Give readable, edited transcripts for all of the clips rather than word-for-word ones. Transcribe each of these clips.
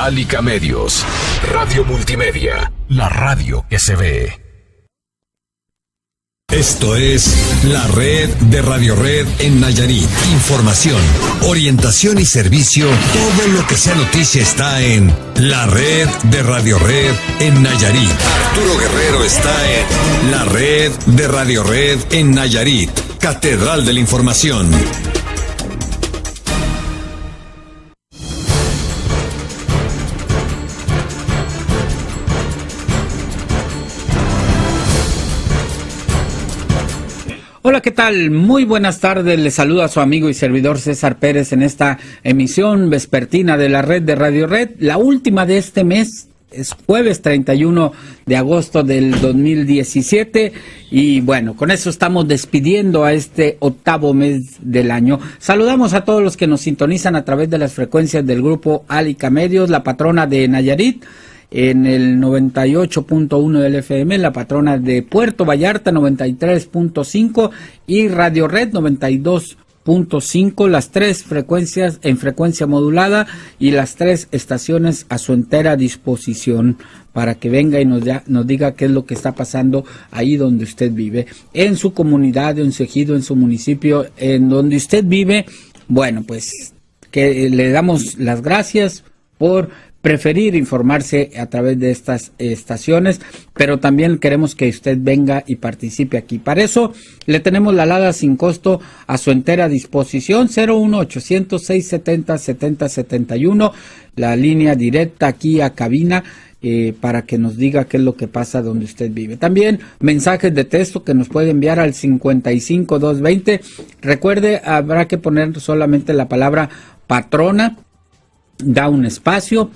Alica Medios, Radio Multimedia, la radio que se ve. Esto es la red de Radio Red en Nayarit. Información, orientación y servicio. Todo lo que sea noticia está en la red de Radio Red en Nayarit. Arturo Guerrero está en la red de Radio Red en Nayarit. Catedral de la Información. Hola, ¿qué tal? Muy buenas tardes. Les saluda a su amigo y servidor César Pérez en esta emisión vespertina de la red de Radio Red, la última de este mes. Es jueves 31 de agosto del 2017 y bueno, con eso estamos despidiendo a este octavo mes del año. Saludamos a todos los que nos sintonizan a través de las frecuencias del grupo Alica Medios, la patrona de Nayarit, en el 98.1 del FM, la patrona de Puerto Vallarta 93.5 y Radio Red 92.5, las tres frecuencias en frecuencia modulada y las tres estaciones a su entera disposición para que venga y nos diga qué es lo que está pasando ahí donde usted vive, en su comunidad, en su ejido, en su municipio, en donde usted vive. Bueno, pues que le damos las gracias por preferir informarse a través de estas estaciones, pero también queremos que usted venga y participe aquí. Para eso le tenemos la alada sin costo a su entera disposición, 01800-670-7071, la línea directa aquí a cabina, para que nos diga qué es lo que pasa donde usted vive. También mensajes de texto que nos puede enviar al 55220. Recuerde, habrá que poner solamente la palabra patrona, da un espacio,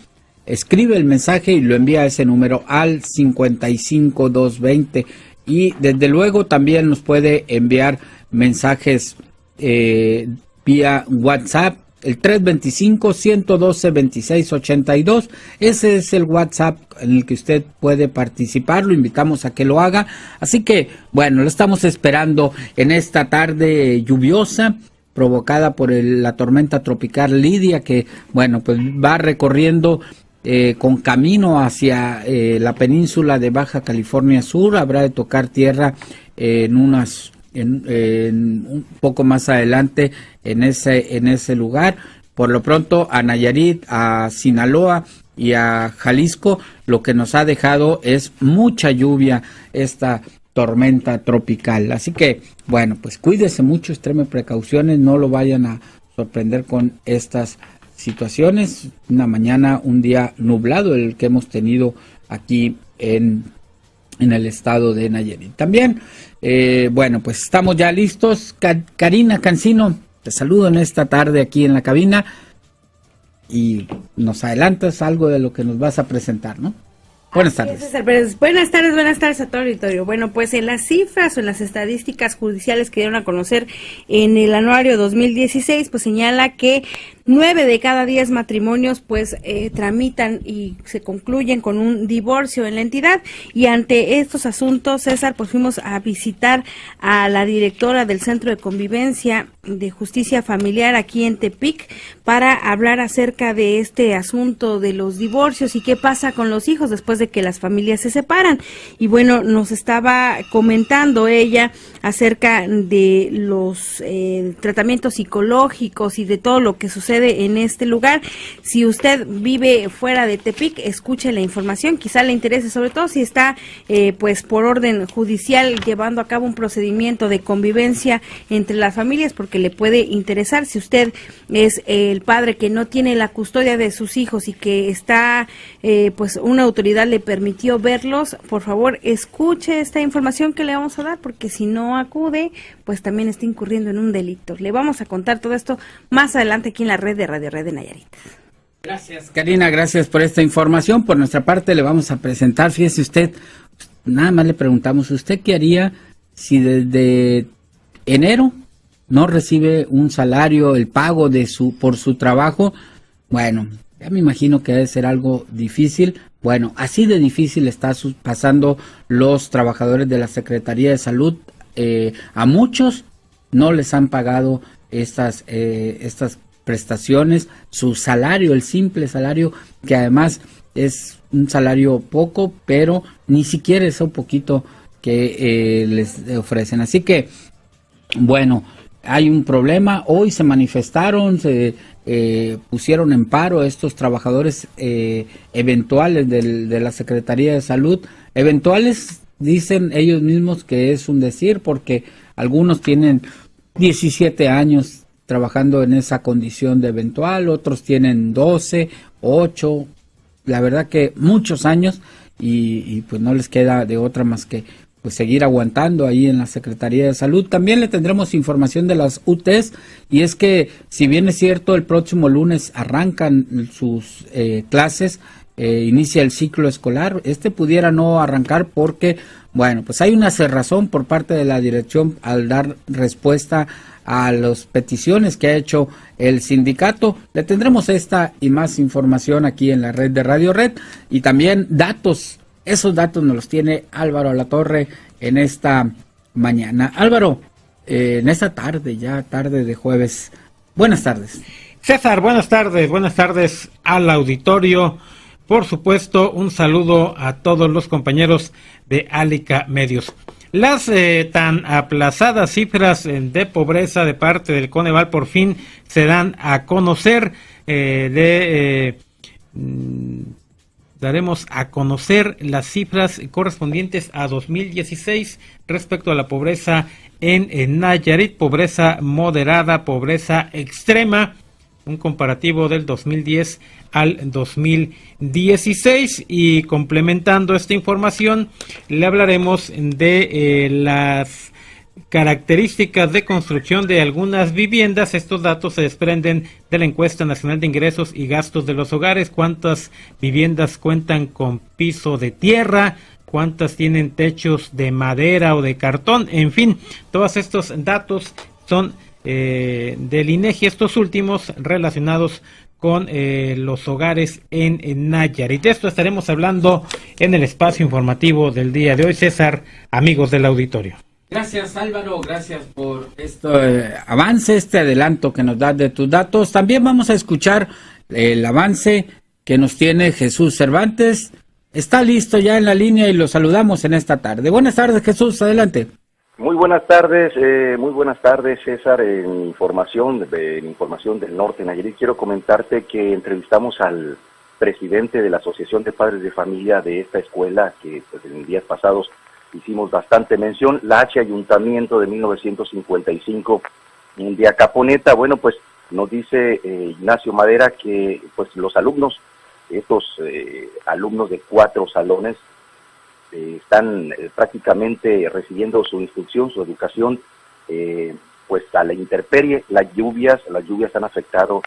escribe el mensaje y lo envía a ese número al 55220. Y desde luego también nos puede enviar mensajes vía WhatsApp, el 325-112-2682. Ese es el WhatsApp en el que usted puede participar. Lo invitamos a que lo haga. Así que, bueno, lo estamos esperando en esta tarde lluviosa, provocada por la tormenta tropical Lidia, que, bueno, pues va recorriendo con camino hacia la península de Baja California Sur. Habrá de tocar tierra en un poco más adelante en ese lugar. Por lo pronto a Nayarit, a Sinaloa y a Jalisco, lo que nos ha dejado es mucha lluvia esta tormenta tropical. Así que, bueno, pues cuídese mucho, extreme precauciones, no lo vayan a sorprender con estas situaciones. Una mañana, un día nublado el que hemos tenido aquí en el estado de Nayarit. También, bueno, pues estamos ya listos. Karina Cancino, te saludo en esta tarde aquí en la cabina y nos adelantas algo de lo que nos vas a presentar, ¿no? Buenas tardes. Buenas tardes a todo el auditorio. Bueno, pues en las cifras o en las estadísticas judiciales que dieron a conocer en el anuario 2016, pues señala que 9 de cada 10 matrimonios pues tramitan y se concluyen con un divorcio en la entidad. Y ante estos asuntos, César, pues fuimos a visitar a la directora del Centro de Convivencia de Justicia Familiar aquí en Tepic para hablar acerca de este asunto de los divorcios y qué pasa con los hijos después de que las familias se separan. Y bueno, nos estaba comentando ella acerca de los tratamientos psicológicos y de todo lo que sucede en este lugar. Si usted vive fuera de Tepic, escuche la información, quizá le interese, sobre todo si está pues por orden judicial llevando a cabo un procedimiento de convivencia entre las familias, porque le puede interesar. Si usted es el padre que no tiene la custodia de sus hijos y que está pues una autoridad le permitió verlos, por favor escuche esta información que le vamos a dar, porque si no acude, pues también está incurriendo en un delito. Le vamos a contar todo esto más adelante aquí en la red de Radio Red de Nayarit. Gracias, Karina, gracias por esta información. Por nuestra parte le vamos a presentar, fíjese usted, nada más le preguntamos, ¿usted qué haría si desde enero no recibe un salario, el pago por su trabajo? Bueno, ya me imagino que debe ser algo difícil. Bueno, así de difícil está pasando los trabajadores de la Secretaría de Salud. A muchos no les han pagado estas prestaciones, su salario, el simple salario, que además es un salario poco, pero ni siquiera es un poquito que les ofrecen. Así que, bueno, hay un problema. Hoy se manifestaron, se pusieron en paro estos trabajadores eventuales de la Secretaría de Salud. Eventuales, dicen ellos mismos que es un decir, porque algunos tienen 17 años trabajando en esa condición de eventual, otros tienen 12, 8, la verdad que muchos años, y pues no les queda de otra más que pues seguir aguantando ahí en la Secretaría de Salud. También le tendremos información de las UTEs, y es que si bien es cierto el próximo lunes arrancan sus clases, inicia el ciclo escolar, pudiera no arrancar porque, bueno, pues hay una cerrazón por parte de la dirección al dar respuesta a las peticiones que ha hecho el sindicato. Le tendremos esta y más información aquí en la red de Radio Red, y también datos. Esos datos nos los tiene Álvaro Alatorre en esta mañana. Álvaro, en esta tarde, ya tarde de jueves. Buenas tardes. César, buenas tardes al auditorio. Por supuesto, un saludo a todos los compañeros de Álica Medios. Las tan aplazadas cifras de pobreza de parte del Coneval por fin se dan a conocer. Daremos a conocer las cifras correspondientes a 2016 respecto a la pobreza en Nayarit, pobreza moderada, pobreza extrema, un comparativo del 2010 al 2016, y complementando esta información le hablaremos de las características de construcción de algunas viviendas. Estos datos se desprenden de la encuesta nacional de ingresos y gastos de los hogares. ¿Cuántas viviendas cuentan con piso de tierra? ¿Cuántas tienen techos de madera o de cartón? En fin, todos estos datos son del INEGI, estos últimos relacionados con los hogares en Nayarit. De esto estaremos hablando en el espacio informativo del día de hoy. César, amigos del auditorio. Gracias, Álvaro, gracias por este avance, este adelanto que nos das de tus datos. También vamos a escuchar el avance que nos tiene Jesús Cervantes. Está listo ya en la línea y lo saludamos en esta tarde. Buenas tardes, Jesús, adelante. Muy buenas tardes, César. En información del norte de Nayarit, quiero comentarte que entrevistamos al presidente de la Asociación de Padres de Familia de esta escuela, que pues, en días pasados hicimos bastante mención, la H Ayuntamiento de 1955 de Acaponeta. Bueno, pues nos dice Ignacio Madera que pues los alumnos, estos alumnos de 4 salones, están prácticamente recibiendo su instrucción, su educación, pues a la intemperie. Las lluvias han afectado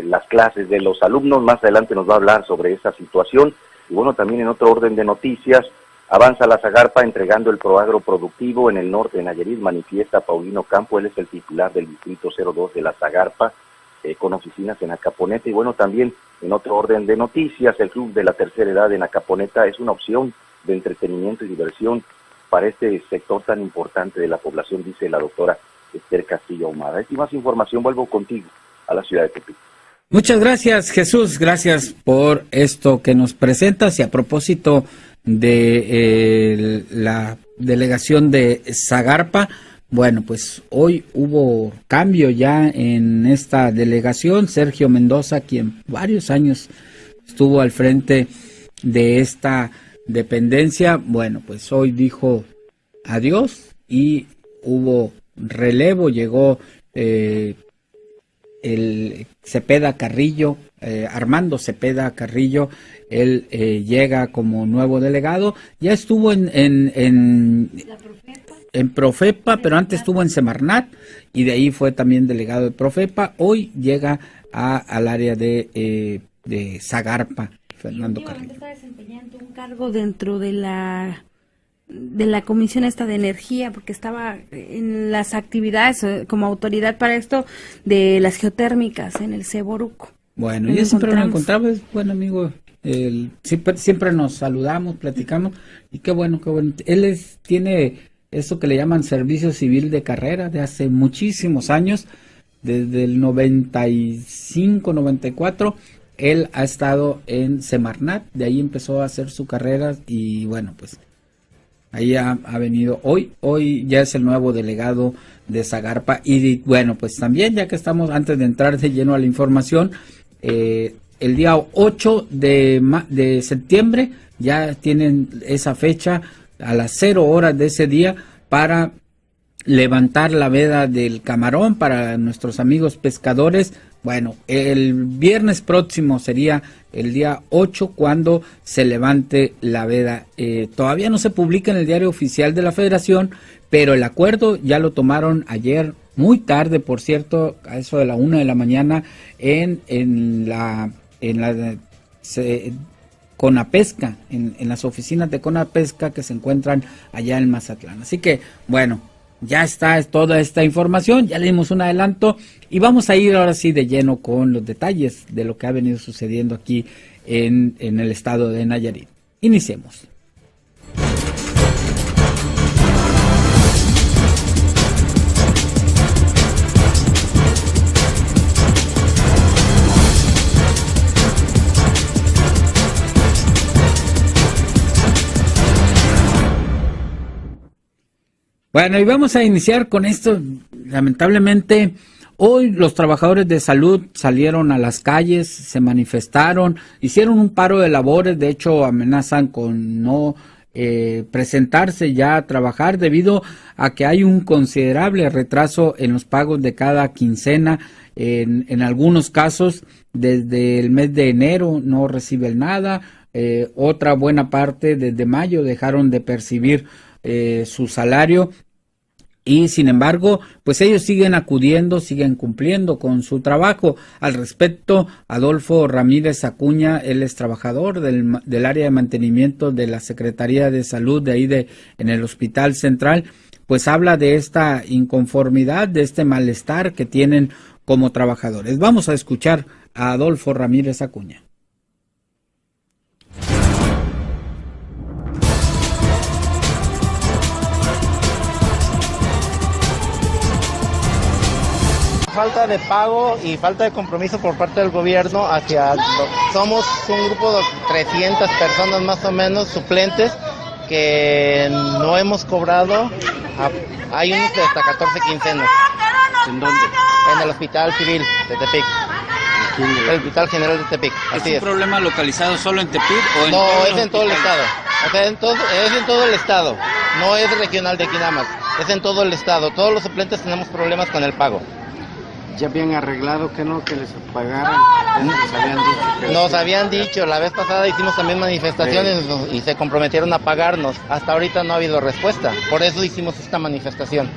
las clases de los alumnos. Más adelante nos va a hablar sobre esa situación. Y bueno, también en otro orden de noticias, avanza la Zagarpa entregando el Proagro productivo en el norte de Nayarit, manifiesta Paulino Campo. Él es el titular del distrito 02 de la Zagarpa, con oficinas en Acaponeta. Y bueno, también en otro orden de noticias, el Club de la Tercera Edad en Acaponeta es una opción de entretenimiento y diversión para este sector tan importante de la población, dice la doctora Esther Castillo Ahumada. Y más información, vuelvo contigo a la ciudad de Tepic. Muchas gracias, Jesús, gracias por esto que nos presentas. Y a propósito de la delegación de Zagarpa, bueno, pues hoy hubo cambio ya en esta delegación. Sergio Mendoza, quien varios años estuvo al frente de esta dependencia, bueno, pues hoy dijo adiós y hubo relevo. Llegó el Cepeda Carrillo, Armando Cepeda Carrillo. Él llega como nuevo delegado. Ya estuvo en Profepa, pero antes estuvo en Semarnat y de ahí fue también delegado de Profepa. Hoy llega al área de Zagarpa. Fernando Carrillo está desempeñando un cargo dentro de la comisión esta de energía, porque estaba en las actividades como autoridad para esto de las geotérmicas en el Ceboruco. Bueno, yo siempre lo encontraba, es buen amigo. Siempre nos saludamos, platicamos, y qué bueno. Él tiene eso que le llaman servicio civil de carrera de hace muchísimos años, desde el 95, 94, él ha estado en Semarnat, de ahí empezó a hacer su carrera y bueno, pues ahí ha venido. Hoy ya es el nuevo delegado de Zagarpa. Y bueno, pues también, ya que estamos, antes de entrar de lleno a la información, el día 8 de septiembre ya tienen esa fecha a las 0 horas de ese día para levantar la veda del camarón para nuestros amigos pescadores. Bueno, el viernes próximo sería el día 8 cuando se levante la veda. Todavía no se publica en el diario oficial de la Federación, pero el acuerdo ya lo tomaron ayer, muy tarde, por cierto, a eso de la 1 de la mañana, en la Conapesca, en las oficinas de Conapesca que se encuentran allá en Mazatlán. Así que, bueno, ya está toda esta información, ya le dimos un adelanto y vamos a ir ahora sí de lleno con los detalles de lo que ha venido sucediendo aquí en el estado de Nayarit. Iniciemos. Bueno, y vamos a iniciar con esto. Lamentablemente, hoy los trabajadores de salud salieron a las calles, se manifestaron, hicieron un paro de labores, de hecho amenazan con no presentarse ya a trabajar debido a que hay un considerable retraso en los pagos de cada quincena. En algunos casos, desde el mes de enero no reciben nada, otra buena parte desde mayo dejaron de percibir su salario y sin embargo pues ellos siguen acudiendo, siguen cumpliendo con su trabajo. Al respecto, Adolfo Ramírez Acuña, él es trabajador del área de mantenimiento de la Secretaría de Salud de ahí en el Hospital Central, pues habla de esta inconformidad, de este malestar que tienen como trabajadores. Vamos a escuchar a Adolfo Ramírez Acuña. Falta de pago y falta de compromiso por parte del gobierno hacia... Somos un grupo de 300 personas más o menos, suplentes, que no hemos cobrado. Hay unos de hasta 14 quincenas. ¿En dónde? En el Hospital Civil de Tepic. El Hospital General de Tepic. ¿Es un problema localizado solo en Tepic o en No, todo es en todo el estado. O sea, es en todo el estado. No es regional de aquí nada más. Es en todo el estado. Todos los suplentes tenemos problemas con el pago. ¿Ya habían arreglado que no, que les pagaran? Nos habían dicho, la vez pasada hicimos también manifestaciones y se comprometieron a pagarnos. Hasta ahorita no ha habido respuesta, por eso hicimos esta manifestación.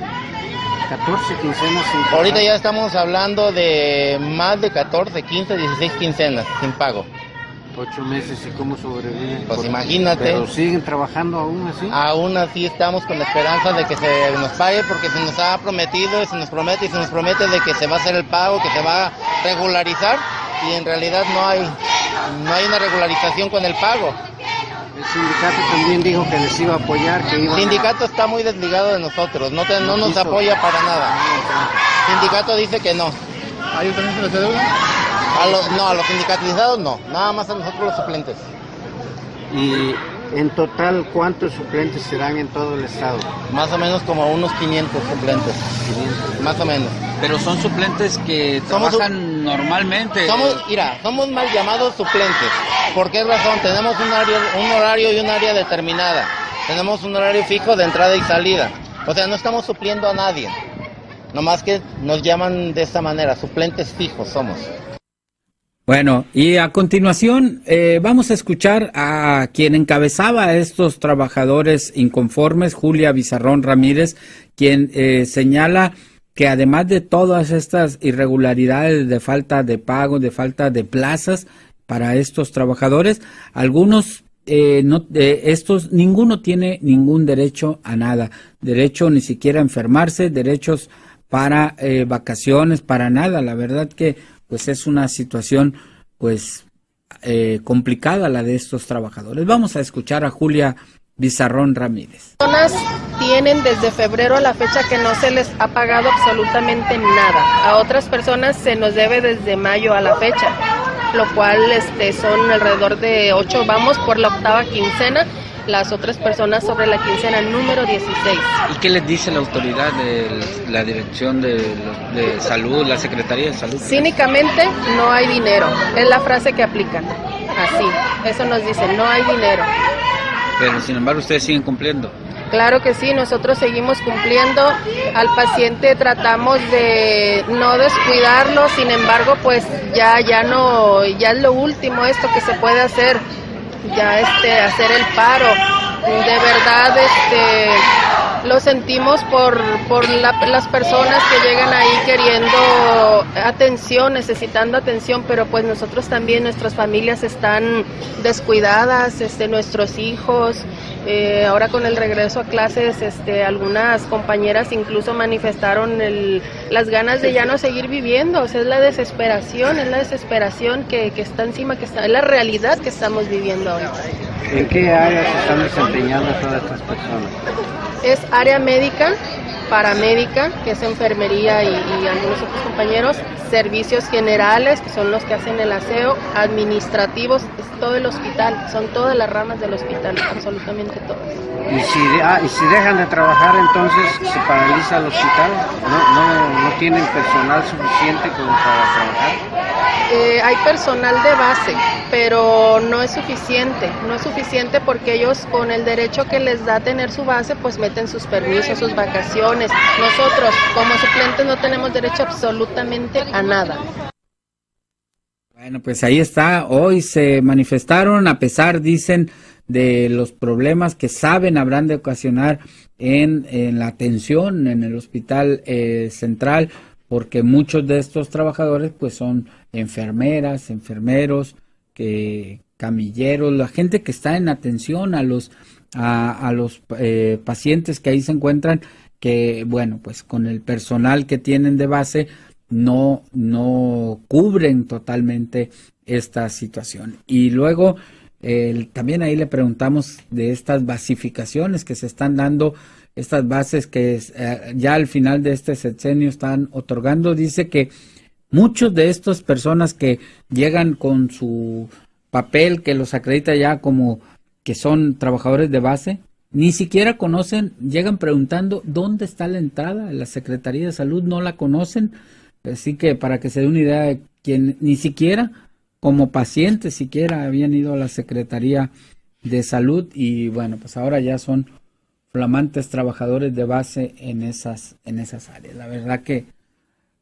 14 quincenas sin pagar. Ahorita ya estamos hablando de más de 14, 15, 16 quincenas sin pago. 8 meses, ¿y cómo sobreviven? Pues imagínate. ¿Pero siguen trabajando aún así? Aún así estamos con la esperanza de que se nos pague, porque se nos ha prometido, se nos promete de que se va a hacer el pago, que se va a regularizar, y en realidad no hay una regularización con el pago. El sindicato también dijo que les iba a apoyar, que iba. El sindicato está muy desligado de nosotros, no nos apoya para nada. El sindicato dice que no. ¿A ellos también se les deuda? A los sindicalizados no, nada más a nosotros los suplentes. Y en total, ¿cuántos suplentes serán en todo el estado? Más o menos como unos 500 suplentes. 500. Más o menos. Pero son suplentes que trabajan normalmente. Somos mal llamados suplentes. ¿Por qué razón? Tenemos un horario y un área determinada. Tenemos un horario fijo de entrada y salida. O sea, no estamos supliendo a nadie. Nomás que nos llaman de esta manera, suplentes fijos somos. Bueno, y a continuación vamos a escuchar a quien encabezaba a estos trabajadores inconformes, Julia Bizarrón Ramírez, quien señala que además de todas estas irregularidades de falta de pago, de falta de plazas para estos trabajadores, algunos ninguno tiene ningún derecho a nada, derecho ni siquiera a enfermarse, derechos para vacaciones, para nada. La verdad que pues es una situación pues complicada la de estos trabajadores. Vamos a escuchar a Julia Bizarrón Ramírez. Personas tienen desde febrero a la fecha que no se les ha pagado absolutamente nada. A otras personas se nos debe desde mayo a la fecha, lo cual son alrededor de 8, vamos por la 8ª quincena, las otras personas sobre la quincena número 16. ¿Y qué les dice la autoridad de la Dirección de Salud, la Secretaría de Salud? Cínicamente, no hay dinero, es la frase que aplican, así, eso nos dicen, no hay dinero. Pero sin embargo ustedes siguen cumpliendo. Claro que sí, nosotros seguimos cumpliendo, al paciente tratamos de no descuidarlo, sin embargo pues ya es lo último esto que se puede hacer, ya hacer el paro, de verdad lo sentimos por las personas que llegan ahí queriendo atención, necesitando atención, pero pues nosotros también, nuestras familias están descuidadas, nuestros hijos, ahora con el regreso a clases, algunas compañeras incluso manifestaron las ganas de ya no seguir viviendo, o sea, es la desesperación que está encima, es la realidad que estamos viviendo hoy. ¿En qué áreas se están desempeñando todas estas personas? Es área médica, paramédica, que es enfermería y algunos otros compañeros, servicios generales, que son los que hacen el aseo, administrativos, es todo el hospital, son todas las ramas del hospital, absolutamente todas. ¿Y si dejan de trabajar, entonces se paraliza el hospital? ¿No tienen personal suficiente como para trabajar? Hay personal de base, pero no es suficiente porque ellos con el derecho que les da tener su base, pues meten sus permisos, sus vacaciones. Nosotros como suplentes no tenemos derecho absolutamente a nada. Bueno, pues ahí está, hoy se manifestaron a pesar, dicen, de los problemas que saben habrán de ocasionar en la atención en el hospital central, porque muchos de estos trabajadores pues son enfermeras, enfermeros, camilleros, la gente que está en atención a los pacientes que ahí se encuentran, que bueno, pues con el personal que tienen de base no cubren totalmente esta situación. Y luego también ahí le preguntamos de estas basificaciones que se están dando, estas bases que ya al final de este sexenio están otorgando. Dice que muchos de estas personas que llegan con su papel que los acredita ya como que son trabajadores de base, ni siquiera conocen, llegan preguntando dónde está la entrada. La Secretaría de Salud no la conocen, así que para que se dé una idea de quien ni siquiera como pacientes siquiera habían ido a la Secretaría de Salud, y bueno, pues ahora ya son flamantes trabajadores de base en esas áreas. La verdad que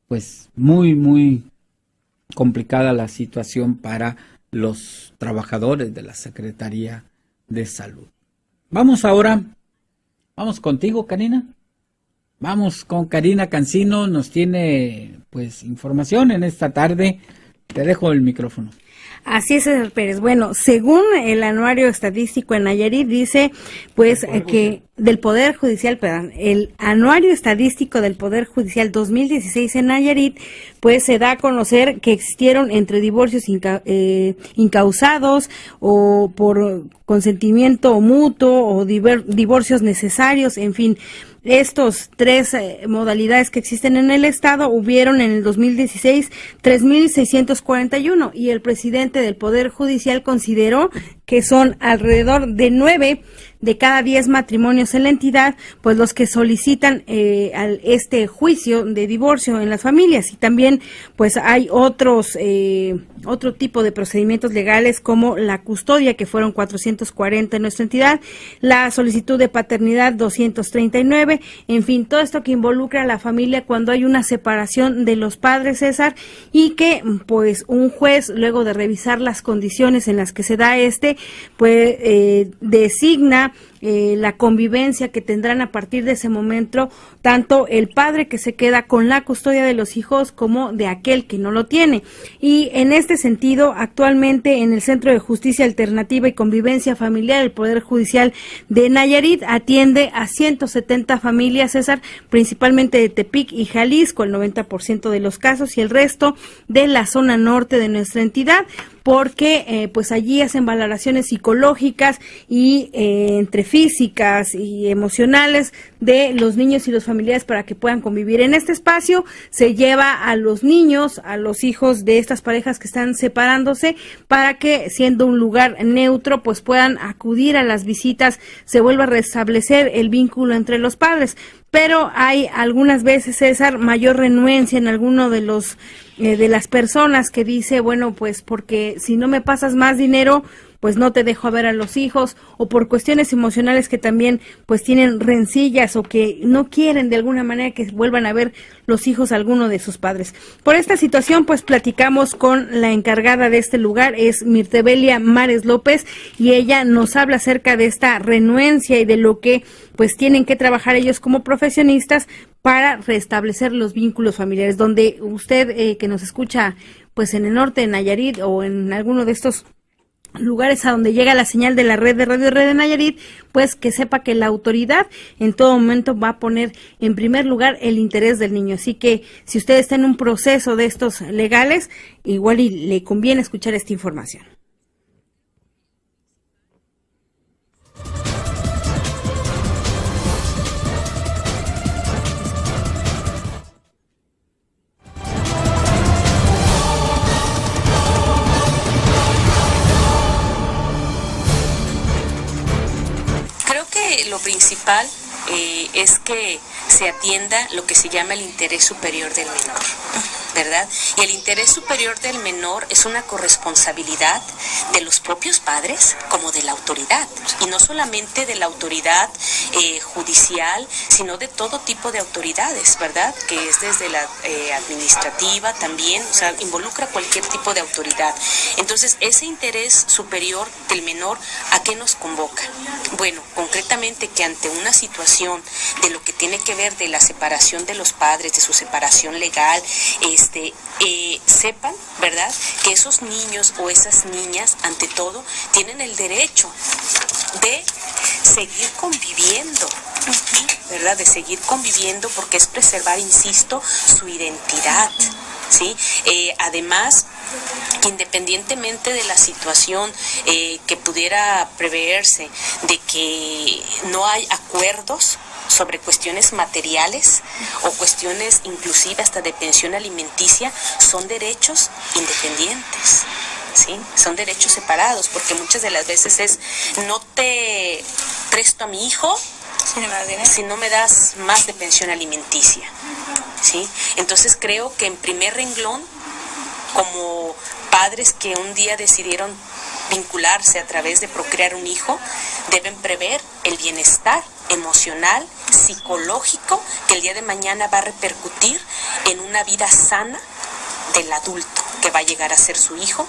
pues muy, muy complicada la situación para los trabajadores de la Secretaría de Salud. Vamos contigo, Karina. Vamos con Karina Cancino, nos tiene pues información en esta tarde. Te dejo el micrófono. Así es, César Pérez. Bueno, según el anuario estadístico en Nayarit, dice pues que del Poder Judicial, el anuario estadístico del Poder Judicial 2016 en Nayarit, pues se da a conocer que existieron entre divorcios incausados o por consentimiento mutuo o divorcios necesarios, en fin. Estos tres modalidades que existen en el Estado hubieron en el 2016 3,641 y el presidente del Poder Judicial consideró que son alrededor de 9 de cada 10 matrimonios en la entidad, pues los que solicitan este juicio de divorcio en las familias, y también pues hay otro tipo de procedimientos legales como la custodia, que fueron 440 en nuestra entidad, la solicitud de paternidad 239, en fin, todo esto que involucra a la familia cuando hay una separación de los padres, César, y que pues un juez, luego de revisar las condiciones en las que se da pues designa la convivencia que tendrán a partir de ese momento, tanto el padre que se queda con la custodia de los hijos como de aquel que no lo tiene. Y en este sentido, actualmente en el Centro de Justicia Alternativa y Convivencia Familiar, el Poder Judicial de Nayarit atiende a 170 familias, César, principalmente de Tepic y Jalisco, el 90% de los casos, y el resto de la zona norte de nuestra entidad, porque pues allí hacen valoraciones psicológicas y entre físicas y emocionales de los niños y los familiares para que puedan convivir. En este espacio se lleva a los niños, a los hijos de estas parejas que están separándose, para que, siendo un lugar neutro, pues puedan acudir a las visitas, se vuelva a restablecer el vínculo entre los padres. Pero hay algunas veces, César, mayor renuencia en alguno de los de las personas que dice, bueno, pues porque si no me pasas más dinero, pues no te dejo ver a los hijos, o por cuestiones emocionales que también pues tienen rencillas o que no quieren de alguna manera que vuelvan a ver los hijos a alguno de sus padres. Por esta situación pues platicamos con la encargada de este lugar, es Mirtebelia Mares López, y ella nos habla acerca de esta renuencia y de lo que pues tienen que trabajar ellos como profesionistas para restablecer los vínculos familiares, donde usted que nos escucha pues en el norte de Nayarit o en alguno de estos lugares a donde llega la señal de la red de Radio Red de Nayarit, pues que sepa que la autoridad en todo momento va a poner en primer lugar el interés del niño. Así que si usted está en un proceso de estos legales, igual y le conviene escuchar esta información. Lo principal es que se atienda lo que se llama el interés superior del menor, ¿verdad? Y el interés superior del menor es una corresponsabilidad de los propios padres como de la autoridad, y no solamente de la autoridad judicial, sino de todo tipo de autoridades, ¿verdad? Que es desde la administrativa también, o sea, involucra cualquier tipo de autoridad. Entonces, ese interés superior del menor, ¿a qué nos convoca? Bueno, concretamente que ante una situación de lo que tiene que ver de la separación de los padres, de su separación legal, sepan, ¿verdad?, que esos niños o esas niñas, ante todo, tienen el derecho de seguir conviviendo, ¿verdad?, de seguir conviviendo, porque es preservar, insisto, su identidad, ¿sí? Además, independientemente de la situación que pudiera preverse de que no hay acuerdos sobre cuestiones materiales o cuestiones inclusive hasta de pensión alimenticia, son derechos independientes, ¿sí? Son derechos separados, porque muchas de las veces es: no te presto a mi hijo si no me das más de pensión alimenticia, ¿sí? Entonces creo que en primer renglón, como padres que un día decidieron vincularse a través de procrear un hijo, deben prever el bienestar emocional, psicológico, que el día de mañana va a repercutir en una vida sana del adulto que va a llegar a ser su hijo.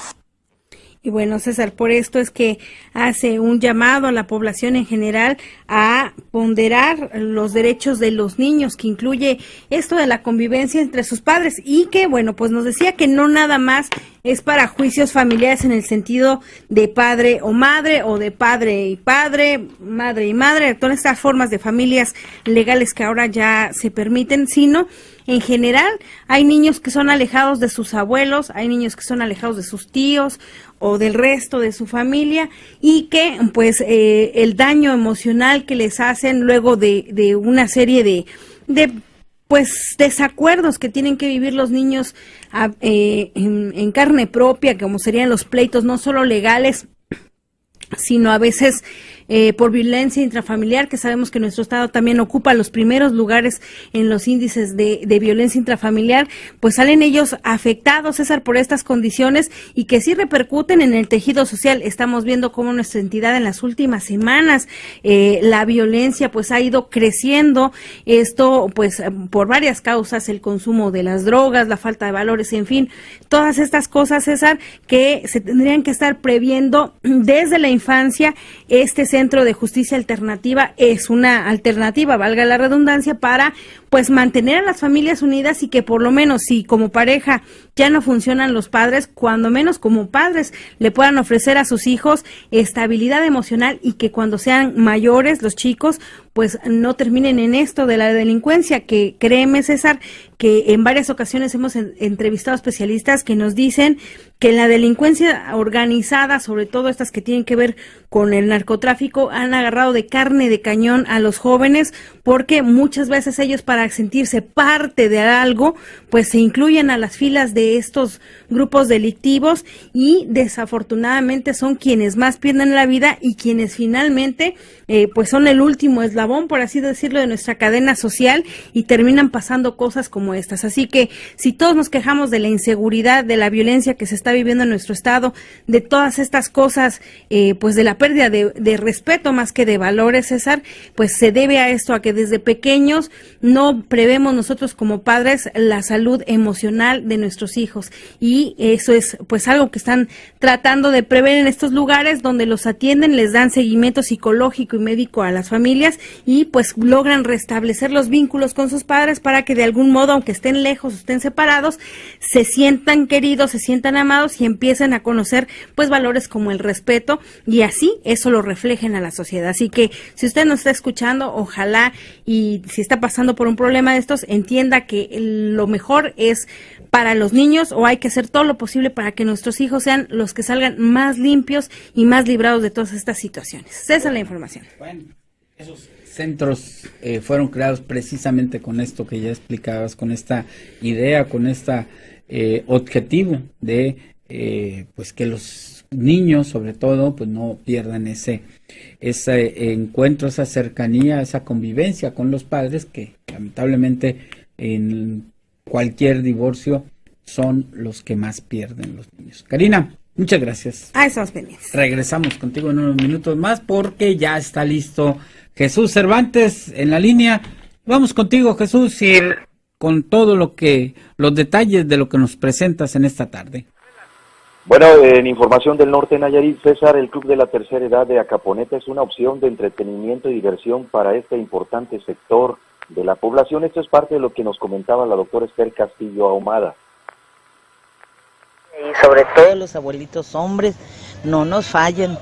Y bueno, César, por esto es que hace un llamado a la población en general a ponderar los derechos de los niños, que incluye esto de la convivencia entre sus padres, y que, bueno, pues nos decía que no nada más es para juicios familiares en el sentido de padre o madre, o de padre y padre, madre y madre, todas estas formas de familias legales que ahora ya se permiten, sino en general hay niños que son alejados de sus abuelos, hay niños que son alejados de sus tíos o del resto de su familia, y que pues el daño emocional que les hacen luego de una serie de pues desacuerdos que tienen que vivir los niños en carne propia, como serían los pleitos no solo legales, sino a veces por violencia intrafamiliar, que sabemos que nuestro estado también ocupa los primeros lugares en los índices de violencia intrafamiliar, pues salen ellos afectados, César, por estas condiciones, y que sí repercuten en el tejido social. Estamos viendo cómo nuestra entidad en las últimas semanas la violencia pues ha ido creciendo, esto pues por varias causas: el consumo de las drogas, la falta de valores, en fin, todas estas cosas, César, que se tendrían que estar previendo desde la infancia. Este Centro de Justicia Alternativa es una alternativa, valga la redundancia, para pues mantener a las familias unidas, y que por lo menos si como pareja ya no funcionan los padres, cuando menos como padres le puedan ofrecer a sus hijos estabilidad emocional y que cuando sean mayores los chicos pues no terminen en esto de la delincuencia, que créeme, César, que en varias ocasiones hemos entrevistado especialistas que nos dicen que la delincuencia organizada, sobre todo estas que tienen que ver con el narcotráfico, han agarrado de carne de cañón a los jóvenes, porque muchas veces ellos, para sentirse parte de algo, pues se incluyen a las filas de estos grupos delictivos y desafortunadamente son quienes más pierden la vida y quienes finalmente pues son el último eslabón, por así decirlo, de nuestra cadena social, y terminan pasando cosas como estas. Así que si todos nos quejamos de la inseguridad, de la violencia que se está viviendo en nuestro estado, de todas estas cosas, pues de la pérdida de respeto más que de valores, César, pues se debe a esto, a que desde pequeños no prevemos nosotros como padres la salud emocional de nuestros hijos, y eso es pues algo que están tratando de prever en estos lugares donde los atienden, les dan seguimiento psicológico y médico a las familias y pues logran restablecer los vínculos con sus padres para que de algún modo, aunque estén lejos o estén separados, se sientan queridos, se sientan amados y empiecen a conocer pues valores como el respeto, y así eso lo reflejen a la sociedad. Así que si usted nos está escuchando, ojalá, y si está pasando por un problema de estos, entienda que lo mejor es para los niños, o hay que hacer todo lo posible para que nuestros hijos sean los que salgan más limpios y más librados de todas estas situaciones. Esa es la información. Bueno, esos centros fueron creados precisamente con esto que ya explicabas, con esta idea, con esta objetivo de pues que los niños, sobre todo, pues no pierdan ese encuentro, esa cercanía, esa convivencia con los padres, que lamentablemente en cualquier divorcio son los que más pierden los niños. Karina, muchas gracias. Estamos pendientes. Regresamos contigo en unos minutos más porque ya está listo Jesús Cervantes en la línea. Vamos contigo, Jesús, y con todo los detalles de lo que nos presentas en esta tarde. Bueno, en información del norte de Nayarit, César, el Club de la Tercera Edad de Acaponeta es una opción de entretenimiento y diversión para este importante sector de la población. Esto es parte de lo que nos comentaba la doctora Esther Castillo Ahumada. Y sobre todo los abuelitos hombres no nos fallan,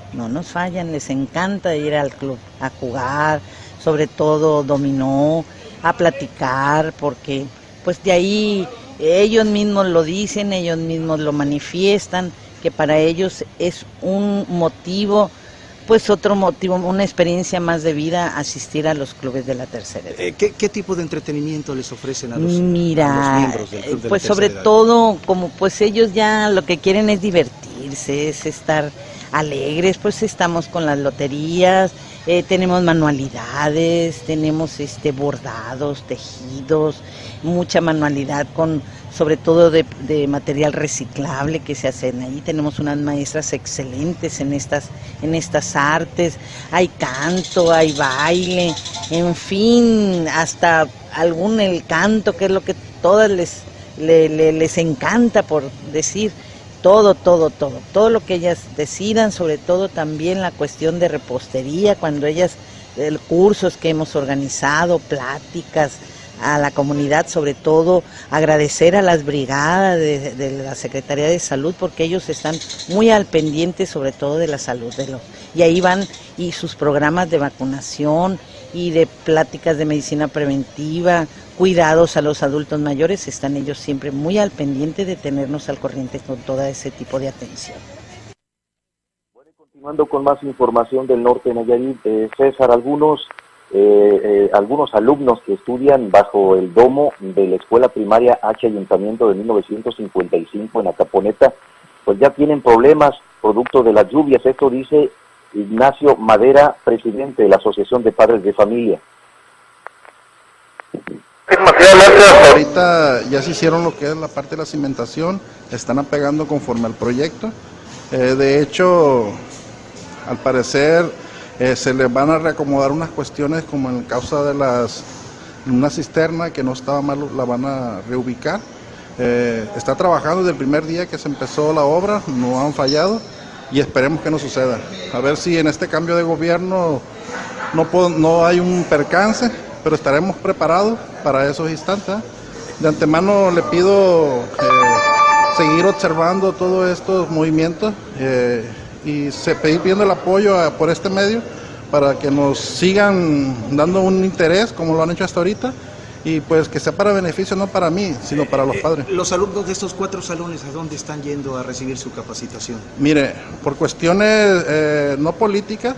les encanta ir al club a jugar, sobre todo dominó, a platicar, porque pues de ahí ellos mismos lo dicen, ellos mismos lo manifiestan, que para ellos es un motivo, pues otro motivo, una experiencia más de vida asistir a los clubes de la tercera edad. ¿Qué tipo de entretenimiento les ofrecen a los miembros miembros del club de pues la sobre tercera edad? Todo, como pues ellos ya lo que quieren es divertirse, es estar alegres, pues estamos con las loterías, tenemos manualidades, tenemos bordados, tejidos, mucha manualidad con sobre todo de material reciclable que se hacen ahí. Tenemos unas maestras excelentes en estas artes, hay canto, hay baile, en fin, hasta el canto, que es lo que todas les encanta, por decir. Todo lo que ellas decidan, sobre todo también la cuestión de repostería, cuando ellas, cursos que hemos organizado, pláticas a la comunidad, sobre todo agradecer a las brigadas de la Secretaría de Salud, porque ellos están muy al pendiente sobre todo de la salud y ahí van, y sus programas de vacunación y de pláticas de medicina preventiva, cuidados a los adultos mayores, están ellos siempre muy al pendiente de tenernos al corriente con todo ese tipo de atención. Bueno, continuando con más información del norte de Nayarit, César, algunos alumnos que estudian bajo el domo de la Escuela Primaria H Ayuntamiento de 1955 en Acaponeta, pues ya tienen problemas producto de las lluvias. Esto dice Ignacio Madera, presidente de la Asociación de Padres de Familia. Ahorita ya se hicieron lo que es la parte de la cimentación, están apegando conforme al proyecto. De hecho, al parecer se les van a reacomodar unas cuestiones como en causa de una cisterna que no estaba mal, la van a reubicar. Está trabajando desde el primer día que se empezó la obra, no han fallado y esperemos que no suceda. A ver si en este cambio de gobierno no hay un percance, pero estaremos preparados para esos instantes. De antemano le pido seguir observando todos estos movimientos y pedir pidiendo el apoyo por este medio para que nos sigan dando un interés como lo han hecho hasta ahorita y pues que sea para beneficio no para mí, sino para los padres. Los alumnos de estos 4 salones, ¿a dónde están yendo a recibir su capacitación? Mire, por cuestiones no políticas,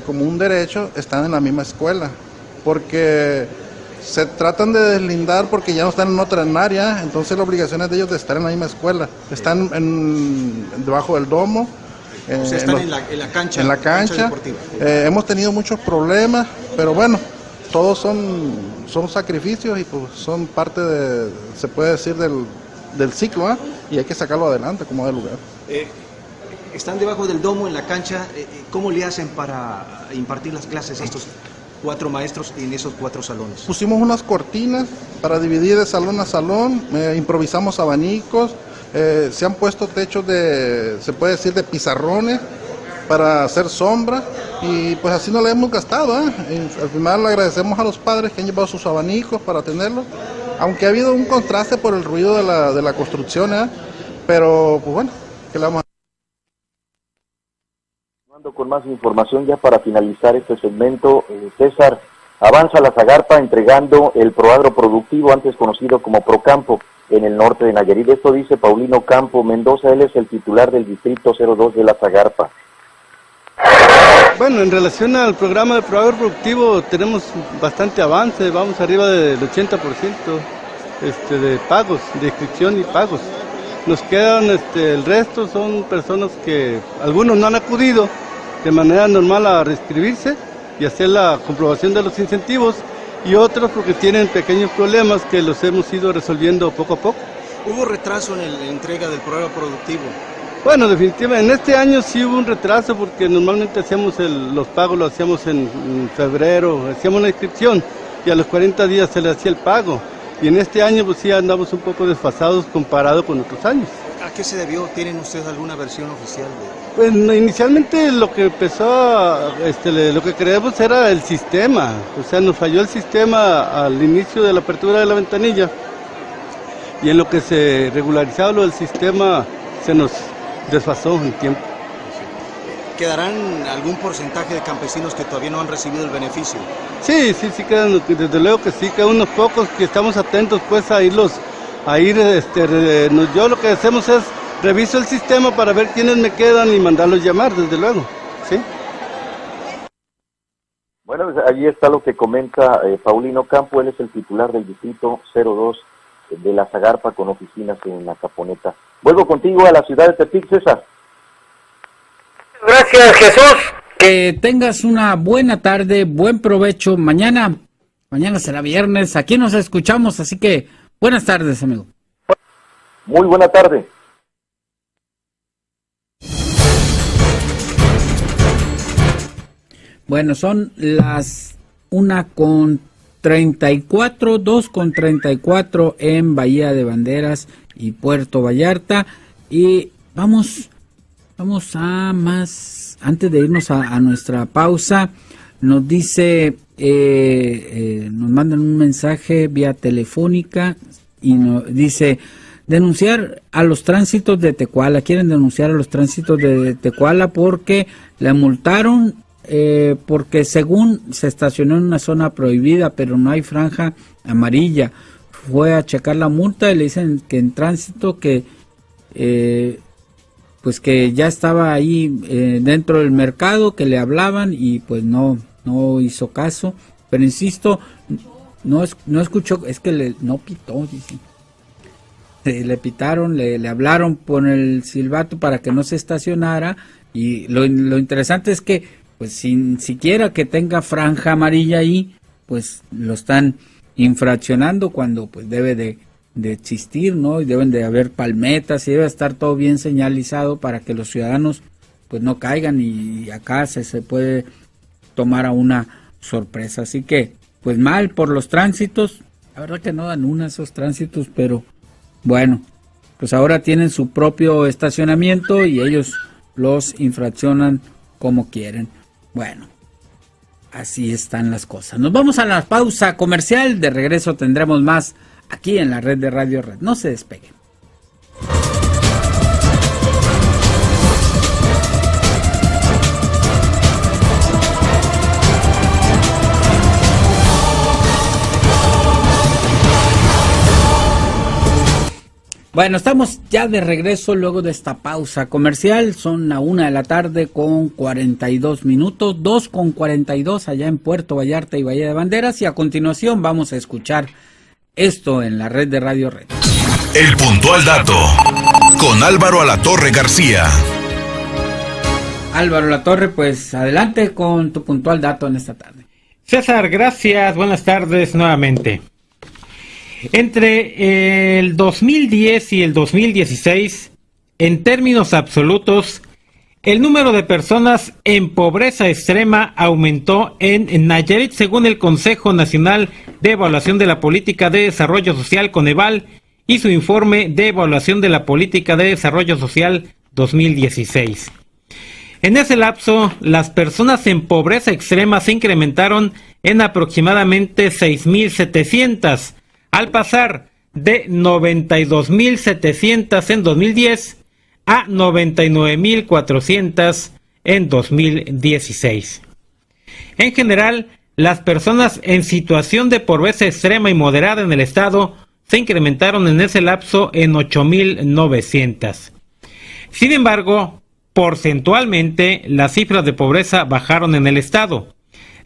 como un derecho, están en la misma escuela, porque se tratan de deslindar porque ya no están en otra área, entonces la obligación es de ellos de estar en la misma escuela. Están debajo del domo. O sea, están en la cancha. En la cancha deportiva. Hemos tenido muchos problemas, pero bueno, todos son sacrificios y pues son parte de, se puede decir, del ciclo, ¿eh? Y hay que sacarlo adelante como de lugar. Están debajo del domo en la cancha. ¿Cómo le hacen para impartir las clases a estos 4 maestros en esos 4 salones? Pusimos unas cortinas para dividir de salón a salón, improvisamos abanicos, se han puesto techos se puede decir, de pizarrones para hacer sombra y pues así no le hemos gastado, ¿eh? Al final le agradecemos a los padres que han llevado sus abanicos para tenerlos, aunque ha habido un contraste por el ruido de la construcción, ¿eh? Pero pues bueno, ¿qué le vamos a con más información ya para finalizar este segmento? César, avanza la Zagarpa entregando el Proagro Productivo, antes conocido como Procampo, en el norte de Nayarit. Esto dice Paulino Campo Mendoza, él es el titular del distrito 02 de la Zagarpa. Bueno, en relación al programa de Proagro Productivo tenemos bastante avance, vamos arriba del 80% de pagos, de inscripción y pagos. Nos quedan, el resto son personas que algunos no han acudido de manera normal a reinscribirse y hacer la comprobación de los incentivos, y otros porque tienen pequeños problemas que los hemos ido resolviendo poco a poco. ¿Hubo retraso en la entrega del programa productivo? Bueno, definitivamente, en este año sí hubo un retraso porque normalmente hacíamos los pagos, lo hacíamos en febrero, hacíamos la inscripción y a los 40 días se le hacía el pago. Y en este año pues sí andamos un poco desfasados comparado con otros años. ¿A qué se debió? ¿Tienen ustedes alguna versión oficial? Pues inicialmente lo que empezó, lo que creemos era el sistema. O sea, nos falló el sistema al inicio de la apertura de la ventanilla. Y en lo que se regularizaba lo del sistema se nos desfasó en tiempo. ¿Quedarán algún porcentaje de campesinos que todavía no han recibido el beneficio? Sí, quedan, desde luego que sí, quedan unos pocos que estamos atentos pues a irlos, yo lo que hacemos es reviso el sistema para ver quiénes me quedan y mandarlos llamar, desde luego, ¿sí? Bueno, pues allí está lo que comenta Paulino Campo, él es el titular del distrito 02 de la Zagarpa con oficinas en la Caponeta. Vuelvo contigo a la ciudad de Tepic, César. Gracias, Jesús. Que tengas una buena tarde, buen provecho. Mañana será viernes. Aquí nos escuchamos, así que buenas tardes, amigo. Muy buena tarde. Bueno, son las 1:34, 2:34 en Bahía de Banderas y Puerto Vallarta. Y vamos a más, antes de irnos a nuestra pausa, nos dice, nos mandan un mensaje vía telefónica y nos dice, denunciar a los tránsitos de Tecuala, quieren denunciar a los tránsitos de Tecuala porque la multaron, porque según se estacionó en una zona prohibida, pero no hay franja amarilla. Fue a checar la multa y le dicen que en tránsito que pues que ya estaba ahí dentro del mercado, que le hablaban y pues no hizo caso. Pero insisto, no escuchó, es que no pitó, dice. Le pitaron, le hablaron por el silbato para que no se estacionara, y lo interesante es que pues sin siquiera que tenga franja amarilla ahí, pues lo están infraccionando cuando pues debe de existir, ¿no? Y deben de haber palmetas y debe estar todo bien señalizado para que los ciudadanos pues no caigan y acá se puede tomar a una sorpresa. Así que pues mal por los tránsitos, la verdad que no dan una esos tránsitos, pero bueno, pues ahora tienen su propio estacionamiento y ellos los infraccionan como quieren. Bueno, así están las cosas. Nos vamos a la pausa comercial, de regreso tendremos más aquí en la red de Radio Red. No se despeguen. Bueno, estamos ya de regreso luego de esta pausa comercial. Son la 1:42 p.m, 2:42 p.m. allá en Puerto Vallarta y Bahía de Banderas. Y a continuación vamos a escuchar esto en la red de Radio Red. El puntual dato con Álvaro Alatorre García. Álvaro Alatorre, pues adelante con tu puntual dato en esta tarde. César, gracias. Buenas tardes nuevamente. Entre el 2010 y el 2016, en términos absolutos, el número de personas en pobreza extrema aumentó en Nayarit, según el Consejo Nacional de Evaluación de la Política de Desarrollo Social, Coneval, y su informe de evaluación de la Política de Desarrollo Social 2016. En ese lapso, las personas en pobreza extrema se incrementaron en aproximadamente 6,700, al pasar de 92,700 en 2010 a 99,400 en 2016. En general, las personas en situación de pobreza extrema y moderada en el estado se incrementaron en ese lapso en 8,900. Sin embargo, porcentualmente, las cifras de pobreza bajaron en el estado.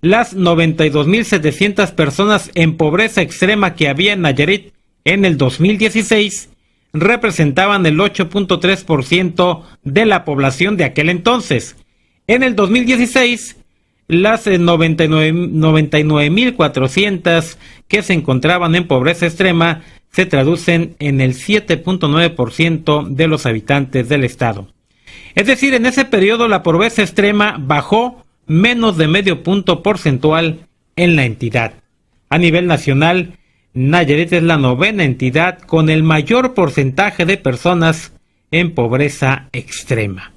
Las 92,700 personas en pobreza extrema que había en Nayarit en el 2016 representaban el 8.3% de la población de aquel entonces. En el 2016, las 99,400 que se encontraban en pobreza extrema se traducen en el 7.9% de los habitantes del estado. Es decir, en ese periodo la pobreza extrema bajó menos de medio punto porcentual en la entidad. A nivel nacional, Nayarit es la 9ª entidad con el mayor porcentaje de personas en pobreza extrema.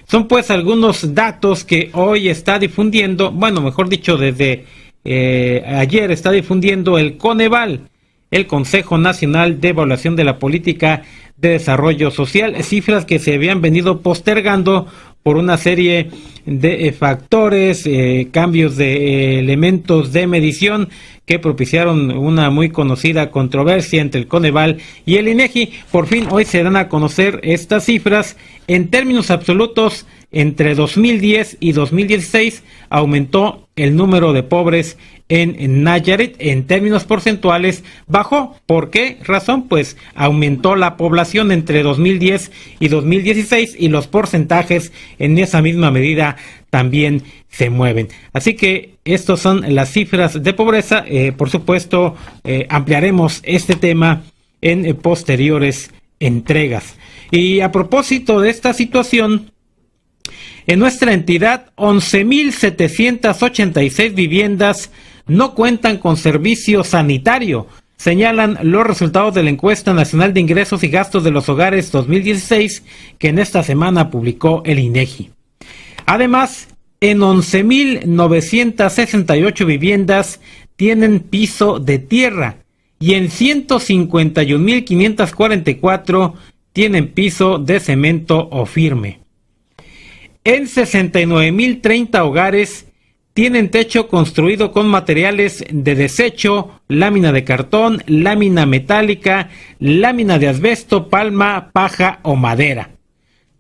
Son pues algunos datos que hoy está difundiendo, bueno, mejor dicho, desde ayer está difundiendo el Coneval, el Consejo Nacional de Evaluación de la Política de Desarrollo Social, cifras que se habían venido postergando por una serie de factores, cambios de elementos de medición que propiciaron una muy conocida controversia entre el Coneval y el INEGI. Por fin hoy se dan a conocer estas cifras. En términos absolutos, entre 2010 y 2016 aumentó el número de pobres en Nayarit. En términos porcentuales bajó. ¿Por qué razón? Pues aumentó la población entre 2010 y 2016 y los porcentajes en esa misma medida también se mueven. Así que estas son las cifras de pobreza. Por supuesto, ampliaremos este tema en posteriores entregas. Y a propósito de esta situación, en nuestra entidad, 11,786 viviendas no cuentan con servicio sanitario, señalan los resultados de la encuesta nacional de ingresos y gastos de los hogares 2016 que en esta semana publicó el INEGI. Además, en 11,968 viviendas tienen piso de tierra y en 151,544 tienen piso de cemento o firme. En 69,030 hogares tienen techo construido con materiales de desecho, lámina de cartón, lámina metálica, lámina de asbesto, palma, paja o madera.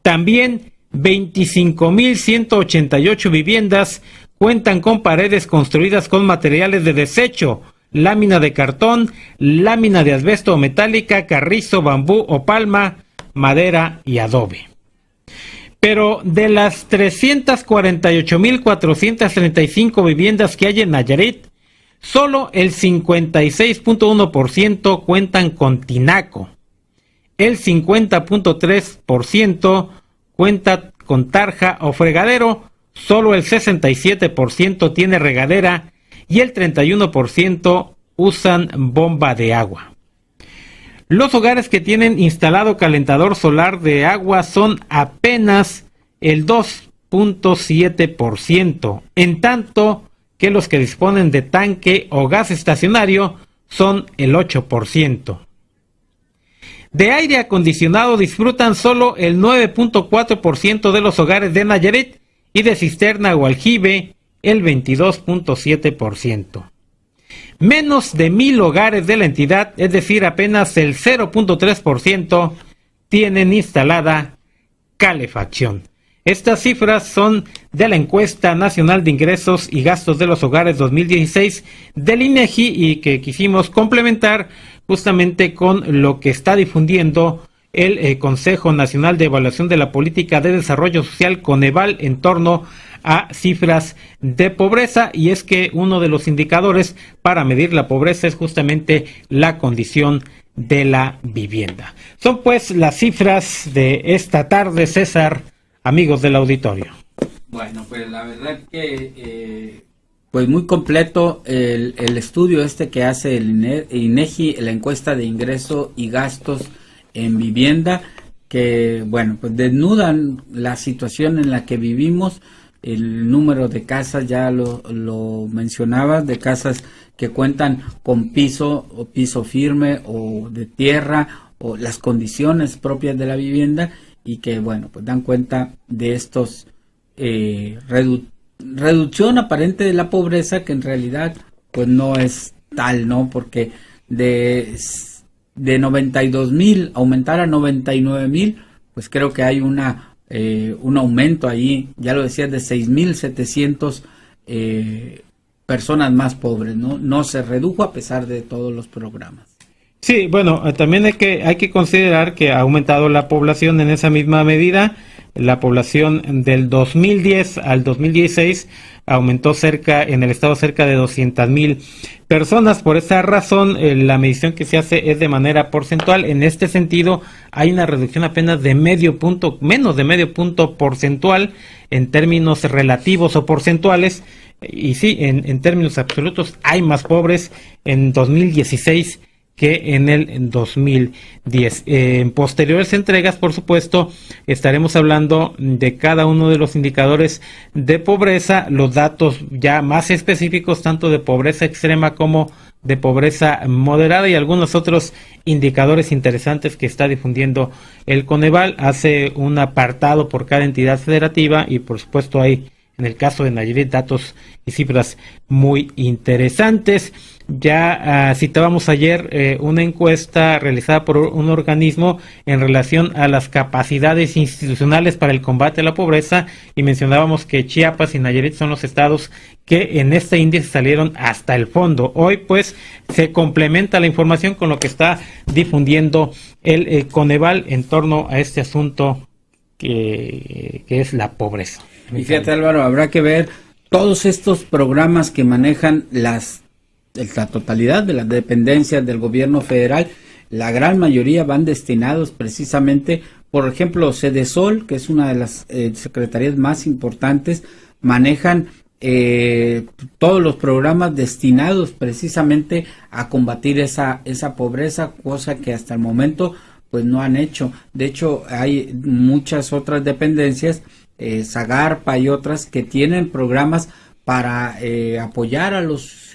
También 25,188 viviendas cuentan con paredes construidas con materiales de desecho, lámina de cartón, lámina de asbesto o metálica, carrizo, bambú o palma, madera y adobe. Pero de las 348,435 viviendas que hay en Nayarit, solo el 56.1% cuentan con tinaco. El 50.3% cuenta con tarja o fregadero, solo el 67% tiene regadera y el 31% usan bomba de agua. Los hogares que tienen instalado calentador solar de agua son apenas el 2.7%, en tanto que los que disponen de tanque o gas estacionario son el 8%. De aire acondicionado disfrutan solo el 9.4% de los hogares de Nayarit y de cisterna o aljibe el 22.7%. Menos de 1,000 hogares de la entidad, es decir, apenas el 0.3%, tienen instalada calefacción. Estas cifras son de la encuesta nacional de ingresos y gastos de los hogares 2016 del INEGI y que quisimos complementar justamente con lo que está difundiendo el Consejo Nacional de Evaluación de la Política de Desarrollo Social, Coneval, en torno a cifras de pobreza, y es que uno de los indicadores para medir la pobreza es justamente la condición de la vivienda. Son pues las cifras de esta tarde, César, amigos del auditorio. Bueno, pues la verdad que pues muy completo el estudio que hace el INEGI, la encuesta de ingreso y gastos en vivienda, que bueno, pues desnudan la situación en la que vivimos. El número de casas, ya lo mencionabas, de casas que cuentan con piso o piso firme o de tierra, o las condiciones propias de la vivienda, y que bueno, pues dan cuenta de estos reducción aparente de la pobreza, que en realidad pues no es tal, ¿no? Porque de 92,000 aumentar a 99,000, pues creo que hay un aumento ahí, ya lo decías, de 6,700 personas más pobres, ¿no? No se redujo a pesar de todos los programas. Sí, bueno, también hay que considerar que ha aumentado la población en esa misma medida. La población del 2010 al 2016 aumentó en el estado cerca de 200,000 personas. Por esa razón, la medición que se hace es de manera porcentual. En este sentido, hay una reducción apenas de menos de medio punto porcentual en términos relativos o porcentuales. Y sí, en términos absolutos hay más pobres en 2016 que en el 2010. En posteriores entregas, por supuesto, estaremos hablando de cada uno de los indicadores de pobreza, los datos ya más específicos, tanto de pobreza extrema como de pobreza moderada, y algunos otros indicadores interesantes que está difundiendo el Coneval. Hace un apartado por cada entidad federativa y, por supuesto, hay, en el caso de Nayarit, datos y cifras muy interesantes. Ya citábamos ayer una encuesta realizada por un organismo en relación a las capacidades institucionales para el combate a la pobreza, y mencionábamos que Chiapas y Nayarit son los estados que en este índice salieron hasta el fondo. Hoy pues se complementa la información con lo que está difundiendo el Coneval en torno a este asunto que es la pobreza. Y fíjate, Álvaro, habrá que ver todos estos programas que manejan la totalidad de las dependencias del gobierno federal. La gran mayoría van destinados precisamente, por ejemplo, Sedesol, que es una de las secretarías más importantes, manejan todos los programas destinados precisamente a combatir esa pobreza, cosa que hasta el momento pues no han hecho. De hecho, hay muchas otras dependencias, Zagarpa y otras, que tienen programas para apoyar a los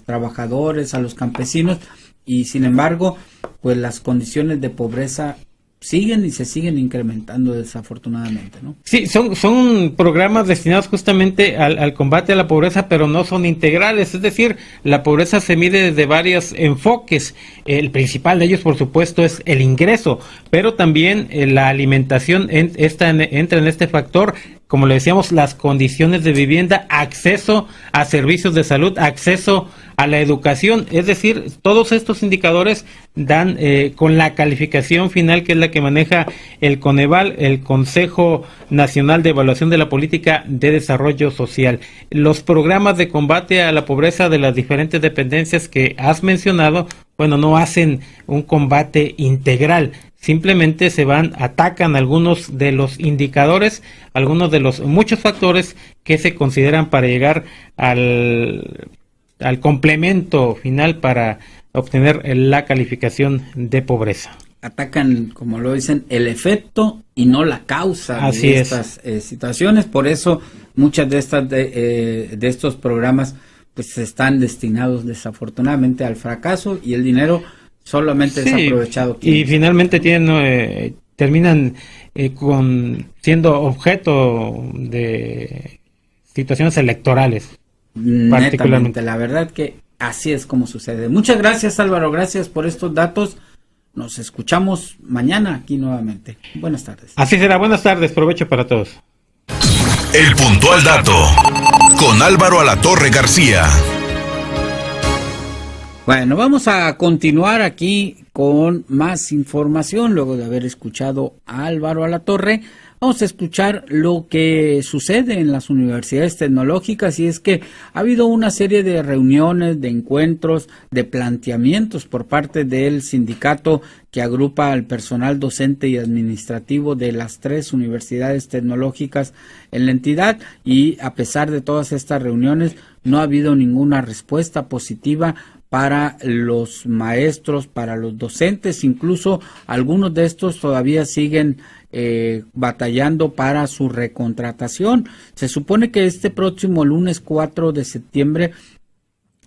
trabajadores, a los campesinos, y sin embargo, pues las condiciones de pobreza siguen y se siguen incrementando desafortunadamente, ¿no? Sí, son programas destinados justamente al combate a la pobreza, pero no son integrales. Es decir, la pobreza se mide desde varios enfoques. El principal de ellos, por supuesto, es el ingreso, pero también la alimentación entra en este factor. Como le decíamos, las condiciones de vivienda, acceso a servicios de salud, acceso a la educación. Es decir, todos estos indicadores dan con la calificación final, que es la que maneja el Coneval, el Consejo Nacional de Evaluación de la Política de Desarrollo Social. Los programas de combate a la pobreza de las diferentes dependencias que has mencionado, bueno, no hacen un combate integral. Simplemente atacan algunos de los indicadores, algunos de los muchos factores que se consideran para llegar al complemento final para obtener la calificación de pobreza. Atacan, como lo dicen, el efecto y no la causa de estas situaciones. Por eso muchas de estos programas pues están destinados desafortunadamente al fracaso, y el dinero solamente es aprovechado. Y finalmente terminan siendo objeto de situaciones electorales. Netamente, la verdad que así es como sucede. Muchas gracias, Álvaro, gracias por estos datos. nos escuchamos mañana aquí nuevamente. Buenas tardes. Así será, buenas tardes, provecho para todos. El puntual dato con Álvaro Alatorre García. Bueno, vamos a continuar aquí con más información luego de haber escuchado a Álvaro Alatorre. Vamos a escuchar lo que sucede en las universidades tecnológicas, y es que ha habido una serie de reuniones, de encuentros, de planteamientos por parte del sindicato que agrupa al personal docente y administrativo de las 3 universidades tecnológicas en la entidad, y a pesar de todas estas reuniones no ha habido ninguna respuesta positiva para los maestros, para los docentes. Incluso algunos de estos todavía siguen batallando para su recontratación. Se supone que este próximo lunes 4 de septiembre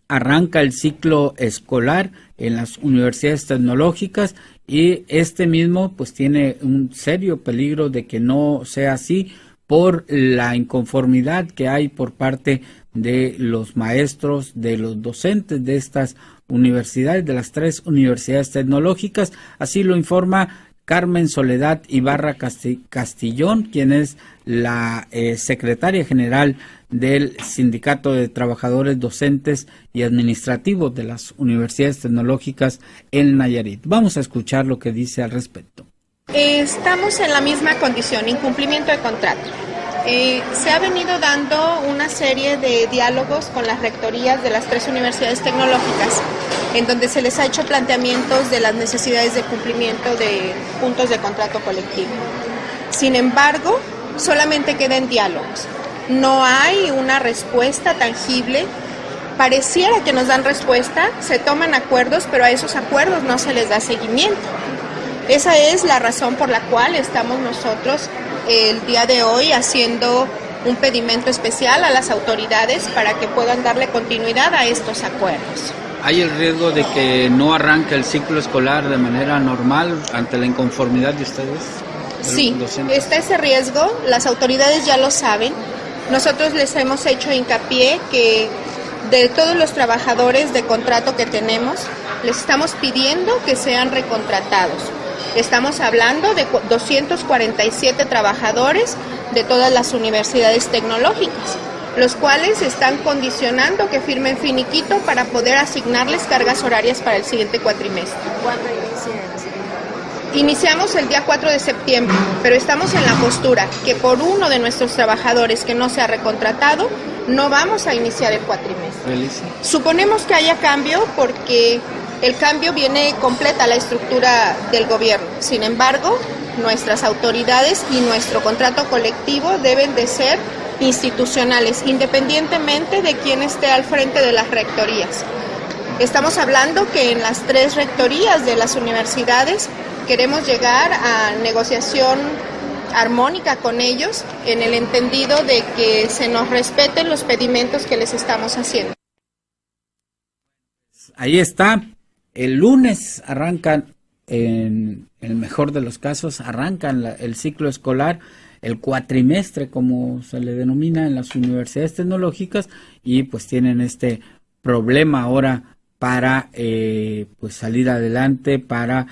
arranca el ciclo escolar en las universidades tecnológicas, y este mismo pues tiene un serio peligro de que no sea así por la inconformidad que hay por parte de los maestros, de los docentes de estas universidades, de las 3 universidades tecnológicas. Así lo informa Carmen Soledad Ibarra Castillón, quien es la secretaria general del Sindicato de Trabajadores Docentes y Administrativos de las Universidades Tecnológicas en Nayarit. Vamos a escuchar lo que dice al respecto. Estamos en la misma condición, incumplimiento de contrato. Se ha venido dando una serie de diálogos con las rectorías de las 3 universidades tecnológicas, en donde se les ha hecho planteamientos de las necesidades de cumplimiento de puntos de contrato colectivo. Sin embargo, solamente quedan diálogos. No hay una respuesta tangible. Pareciera que nos dan respuesta, se toman acuerdos, pero a esos acuerdos no se les da seguimiento. Esa es la razón por la cual estamos nosotros el día de hoy haciendo un pedimento especial a las autoridades para que puedan darle continuidad a estos acuerdos. ¿Hay el riesgo de que no arranque el ciclo escolar de manera normal ante la inconformidad de ustedes? Sí, está ese riesgo, las autoridades ya lo saben. Nosotros les hemos hecho hincapié que de todos los trabajadores de contrato que tenemos, les estamos pidiendo que sean recontratados. Estamos hablando de 247 trabajadores de todas las universidades tecnológicas, los cuales están condicionando que firmen finiquito para poder asignarles cargas horarias para el siguiente cuatrimestre. ¿Cuándo inician? Iniciamos el día 4 de septiembre, pero estamos en la postura que por uno de nuestros trabajadores que no se ha recontratado, no vamos a iniciar el cuatrimestre. Suponemos que haya cambio porque el cambio viene completa la estructura del gobierno. Sin embargo, nuestras autoridades y nuestro contrato colectivo deben de ser institucionales, independientemente de quién esté al frente de las rectorías. Estamos hablando que en las 3 rectorías de las universidades queremos llegar a negociación armónica con ellos, en el entendido de que se nos respeten los pedimentos que les estamos haciendo. Ahí está. El lunes arrancan, en el mejor de los casos, arrancan el ciclo escolar, el cuatrimestre, como se le denomina en las universidades tecnológicas, y pues tienen este problema ahora para pues salir adelante, para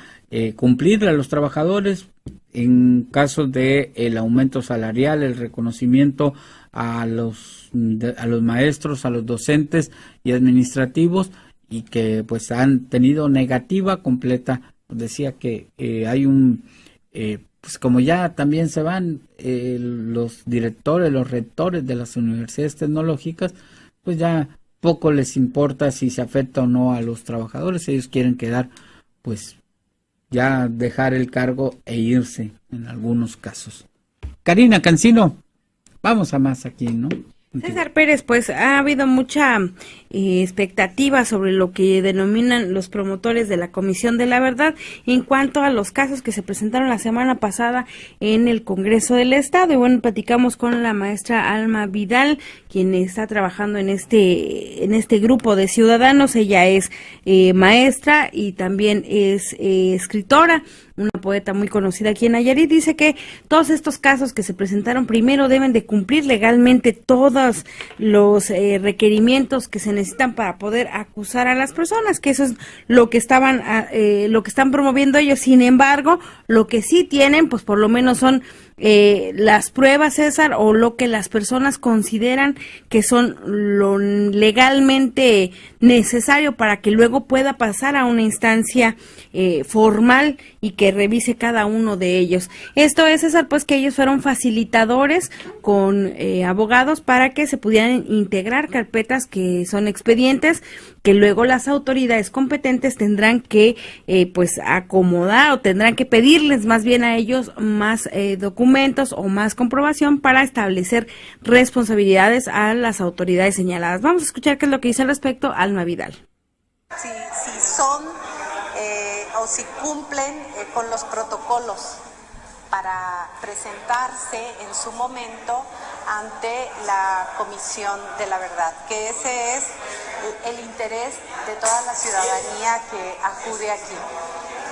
cumplirle a los trabajadores en caso de el aumento salarial, el reconocimiento a los maestros, a los docentes y administrativos, y que pues han tenido negativa completa. Decía que hay pues como ya también se van los directores, los rectores de las universidades tecnológicas, pues ya poco les importa si se afecta o no a los trabajadores. Ellos quieren quedar, pues ya dejar el cargo e irse en algunos casos. Karina Cancino, vamos a más aquí, ¿no? César Pérez, pues ha habido mucha expectativa sobre lo que denominan los promotores de la Comisión de la Verdad en cuanto a los casos que se presentaron la semana pasada en el Congreso del Estado. Y bueno, platicamos con la maestra Alma Vidal, quien está trabajando en este grupo de ciudadanos. Ella es maestra y también es escritora, una poeta muy conocida aquí en Nayarit, dice que todos estos casos que se presentaron primero deben de cumplir legalmente todos los requerimientos que se necesitan para poder acusar a las personas, que eso es lo que están promoviendo ellos. Sin embargo, lo que sí tienen, pues por lo menos son las pruebas, César, o lo que las personas consideran que son lo legalmente necesario para que luego pueda pasar a una instancia formal y que revise cada uno de ellos. Esto es, César, pues que ellos fueron facilitadores con abogados para que se pudieran integrar carpetas que son expedientes que luego las autoridades competentes tendrán que pues acomodar, o tendrán que pedirles más bien a ellos más documentos o más comprobación para establecer responsabilidades a las autoridades señaladas. Vamos a escuchar qué es lo que dice al respecto Alma Vidal. Si son o si cumplen con los protocolos para presentarse en su momento ante la Comisión de la Verdad, que ese es el interés de toda la ciudadanía que acude aquí,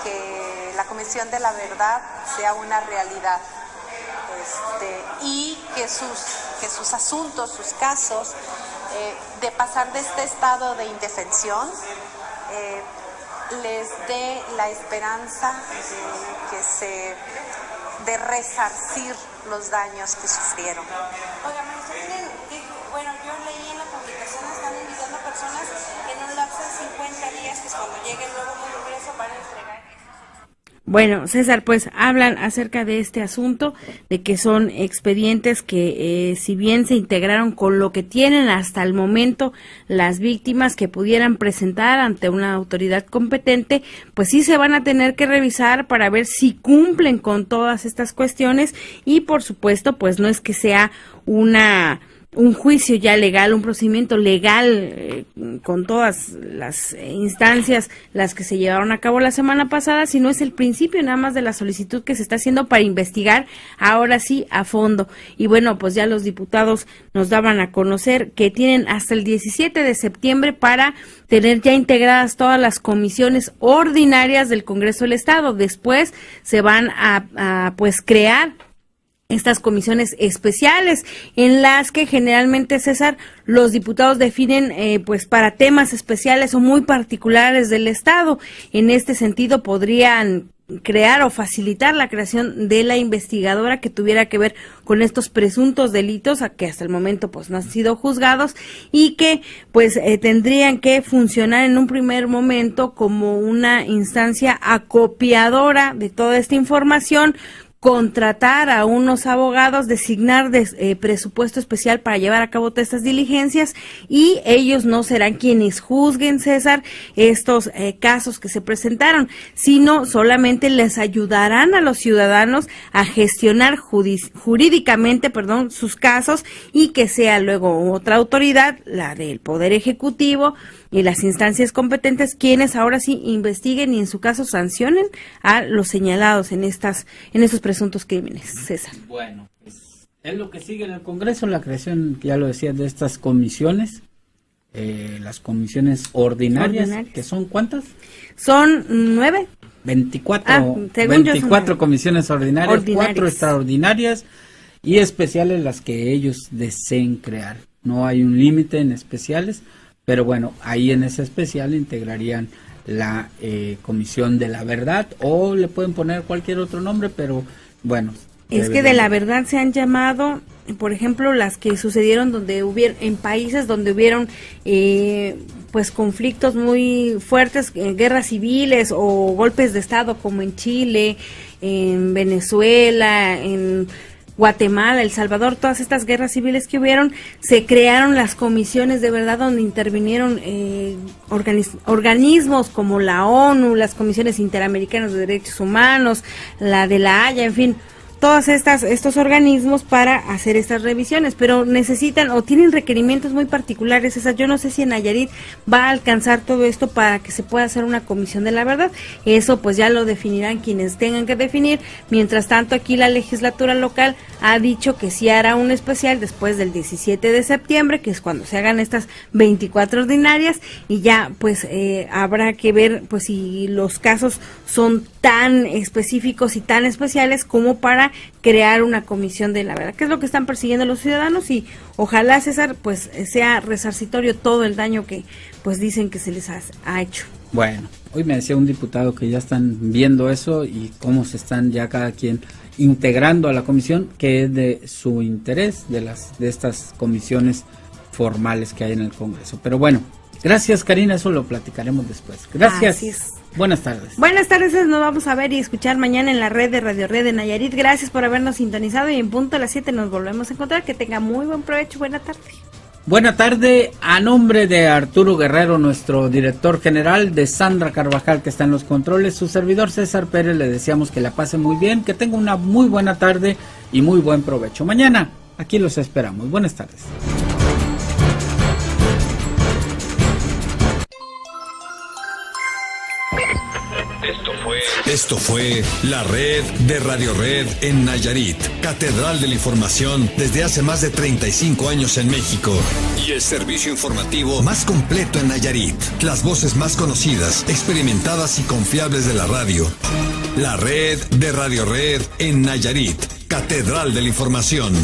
que la Comisión de la Verdad sea una realidad, y que sus asuntos, sus casos, de pasar de este estado de indefensión, les dé la esperanza de resarcir los daños que sufrieron. Oiga, bueno, yo leí en la publicación, están invitando a personas en un lapso de 50 días, que es cuando llegue el nuevo Congreso, para entregar. Bueno, César, pues hablan acerca de este asunto, de que son expedientes que si bien se integraron con lo que tienen hasta el momento las víctimas que pudieran presentar ante una autoridad competente, pues sí se van a tener que revisar para ver si cumplen con todas estas cuestiones, y por supuesto pues no es que sea un juicio ya legal, un procedimiento legal con todas las instancias las que se llevaron a cabo la semana pasada, sino es el principio nada más de la solicitud que se está haciendo para investigar ahora sí a fondo. Y bueno, pues ya los diputados nos daban a conocer que tienen hasta el 17 de septiembre para tener ya integradas todas las comisiones ordinarias del Congreso del Estado. Después se van a pues crear estas comisiones especiales en las que generalmente, César, los diputados definen pues para temas especiales o muy particulares del Estado. En este sentido podrían crear o facilitar la creación de la investigadora que tuviera que ver con estos presuntos delitos, a que hasta el momento pues no han sido juzgados, y que pues tendrían que funcionar en un primer momento como una instancia acopiadora de toda esta información, contratar a unos abogados, designar presupuesto especial para llevar a cabo todas estas diligencias, y ellos no serán quienes juzguen, César, estos casos que se presentaron, sino solamente les ayudarán a los ciudadanos a gestionar jurídicamente, sus casos, y que sea luego otra autoridad, la del Poder Ejecutivo, y las instancias competentes quienes ahora sí investiguen y en su caso sancionen a los señalados en estos presuntos crímenes. César. Bueno, pues es lo que sigue en el Congreso, la creación, ya lo decía, de estas comisiones, las comisiones ordinarias, que son ¿cuántas? Son 9. 24 comisiones ordinarias, 4 extraordinarias y especiales, las que ellos deseen crear. No hay un límite en especiales, pero bueno, ahí en ese especial integrarían la Comisión de la Verdad, o le pueden poner cualquier otro nombre, pero bueno. Es que de la verdad se han llamado, por ejemplo, las que sucedieron en países donde hubieron pues conflictos muy fuertes, guerras civiles o golpes de Estado, como en Chile, en Venezuela, en Guatemala, El Salvador, todas estas guerras civiles que hubieron, se crearon las comisiones de verdad donde intervinieron organismos como la ONU, las comisiones interamericanas de derechos humanos, la de la Haya, en fin, todos estos organismos para hacer estas revisiones, pero necesitan o tienen requerimientos muy particulares. Yo no sé si en Nayarit va a alcanzar todo esto para que se pueda hacer una comisión de la verdad. Eso pues ya lo definirán quienes tengan que definir. Mientras tanto, aquí la legislatura local ha dicho que sí hará un especial después del 17 de septiembre, que es cuando se hagan estas 24 ordinarias, y ya pues habrá que ver pues si los casos son tan específicos y tan especiales como para crear una comisión de la verdad, que es lo que están persiguiendo los ciudadanos, y ojalá, César, pues sea resarcitorio todo el daño que pues dicen que se les ha hecho. Bueno, hoy me decía un diputado que ya están viendo eso y cómo se están ya cada quien integrando a la comisión, que es de su interés, de estas comisiones formales que hay en el Congreso. Pero bueno, gracias, Karina, eso lo platicaremos después. Gracias. Así es. Buenas tardes. Buenas tardes, nos vamos a ver y escuchar mañana en la red de Radio Red de Nayarit. Gracias por habernos sintonizado y en punto a las 7 nos volvemos a encontrar. Que tenga muy buen provecho. Buena tarde. Buena tarde, a nombre de Arturo Guerrero, nuestro director general, de Sandra Carvajal, que está en los controles, su servidor César Pérez, le deseamos que la pase muy bien, que tenga una muy buena tarde y muy buen provecho. Mañana aquí los esperamos. Buenas tardes. Esto fue la red de Radio Red en Nayarit, Catedral de la Información desde hace más de 35 años en México. Y el servicio informativo más completo en Nayarit. Las voces más conocidas, experimentadas y confiables de la radio. La red de Radio Red en Nayarit, Catedral de la Información.